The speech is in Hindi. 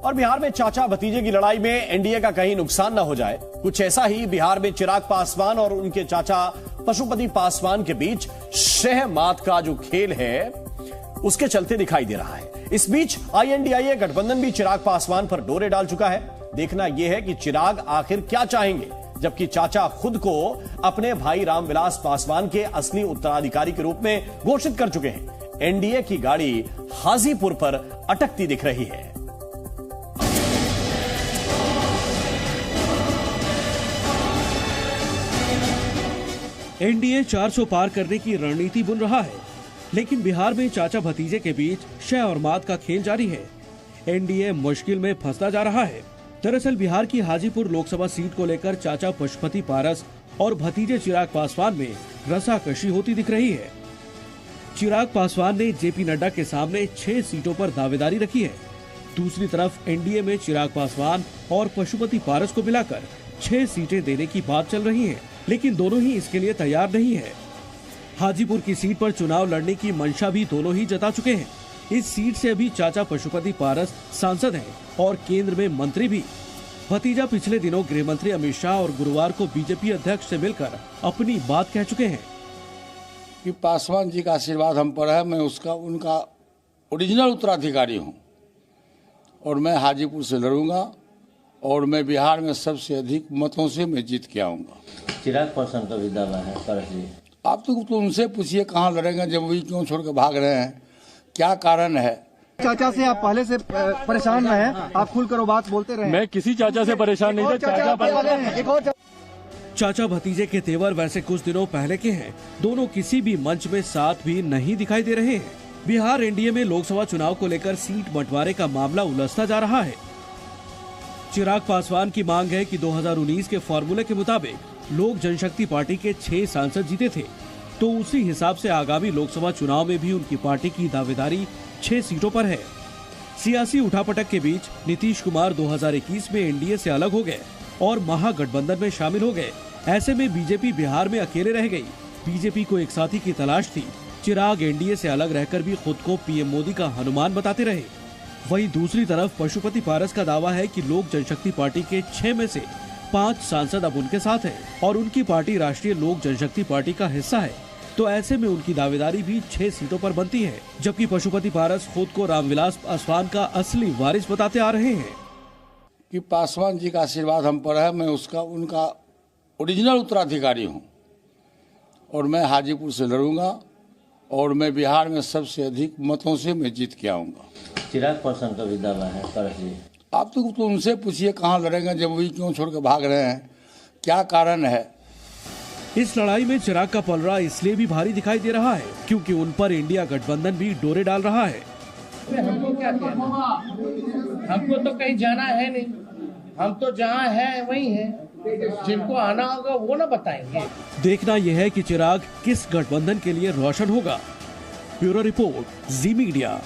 और बिहार में चाचा भतीजे की लड़ाई में एनडीए का कहीं नुकसान न हो जाए, कुछ ऐसा ही बिहार में चिराग पासवान और उनके चाचा पशुपति पासवान के बीच शह मात का जो खेल है उसके चलते दिखाई दे रहा है। इस बीच आईएनडीआईए गठबंधन भी चिराग पासवान पर डोरे डाल चुका है। देखना यह है कि चिराग आखिर क्या चाहेंगे, जबकि चाचा खुद को अपने भाई रामविलास पासवान के असली उत्तराधिकारी के रूप में घोषित कर चुके हैं। एनडीए की गाड़ी हाजीपुर पर अटकती दिख रही है। एनडीए 400 पार करने की रणनीति बुन रहा है, लेकिन बिहार में चाचा भतीजे के बीच शह और मात का खेल जारी है। एनडीए मुश्किल में फंसता जा रहा है। दरअसल बिहार की हाजीपुर लोकसभा सीट को लेकर चाचा पशुपति पारस और भतीजे चिराग पासवान में रसाकशी होती दिख रही है। चिराग पासवान ने जेपी नड्डा के सामने 6 सीटों पर दावेदारी रखी है। दूसरी तरफ एनडीए में चिराग पासवान और पशुपति पारस को मिलाकर 6 सीटें देने की बात चल रही है, लेकिन दोनों ही इसके लिए तैयार नहीं है। हाजीपुर की सीट पर चुनाव लड़ने की मंशा भी दोनों ही जता चुके हैं। इस सीट से अभी चाचा पशुपति पारस सांसद हैं और केंद्र में मंत्री भी। भतीजा पिछले दिनों गृह मंत्री अमित शाह और गुरुवार को बीजेपी अध्यक्ष से मिलकर अपनी बात कह चुके हैं कि पासवान जी का आशीर्वाद हम पर है, मैं उनका ओरिजिनल उत्तराधिकारी हूं और मैं हाजीपुर से लड़ूंगा और मैं बिहार में सबसे अधिक मतों से मैं जीत के आऊंगा। चिराग पासवान का भी दावा है पारस जी। आप तो उनसे पूछिए कहाँ लड़ेंगे, जब वही क्यों छोड़ के भाग रहे हैं, क्या कारण है। चाचा से आप पहले से परेशान रहे, आप खुलकर वो बात बोलते रहे। मैं किसी चाचा से परेशान नहीं था। चाचा भतीजे के तेवर वैसे कुछ दिनों पहले के हैं। दोनों किसी भी मंच में साथ भी नहीं दिखाई दे रहे हैं। बिहार एनडीए में लोकसभा चुनाव को लेकर सीट बंटवारे का मामला उलझता जा रहा है। चिराग पासवान की मांग है कि 2019 के फॉर्मूले के मुताबिक लोक जनशक्ति पार्टी के 6 सांसद जीते थे, तो उसी हिसाब से आगामी लोकसभा चुनाव में भी उनकी पार्टी की दावेदारी 6 सीटों पर है। सियासी उठापटक के बीच नीतीश कुमार 2021 में एनडीए से अलग हो गए और महागठबंधन में शामिल हो गए। ऐसे में बीजेपी बिहार में अकेले रह गई। बीजेपी को एक साथी की तलाश थी। चिराग एनडीए से अलग रहकर भी खुद को पीएम मोदी का हनुमान बताते रहे। वहीं दूसरी तरफ पशुपति पारस का दावा है कि लोक जनशक्ति पार्टी के 6 में से 5 सांसद अब उनके साथ हैं और उनकी पार्टी राष्ट्रीय लोक जनशक्ति पार्टी का हिस्सा है, तो ऐसे में उनकी दावेदारी भी 6 सीटों पर बनती है। जबकि पशुपति पारस खुद को रामविलास पासवान का असली वारिस बताते आ रहे हैं कि पासवान जी का आशीर्वाद हम पर है, मैं उनका ओरिजिनल उत्तराधिकारी हूं और मैं हाजीपुर से लड़ूंगा और मैं बिहार में सबसे अधिक मतों से मैं जीत के आऊंगा। चिराग पासवान का भी दावा है पारस जी। आप तो उनसे पूछिए कहाँ लड़ेंगे, जब वही क्यों छोड़ के भाग रहे हैं, क्या कारण है। इस लड़ाई में चिराग का पलड़ा इसलिए भी भारी दिखाई दे रहा है क्योंकि उन पर इंडिया गठबंधन भी डोरे डाल रहा है। हमको क्या कहना, हमको तो कहीं जाना है नहीं, हम तो जहाँ है वही है, जिनको आना होगा वो ना बताएंगे। देखना यह है कि चिराग किस गठबंधन के लिए रोशन होगा। ब्यूरो रिपोर्ट, जी मीडिया।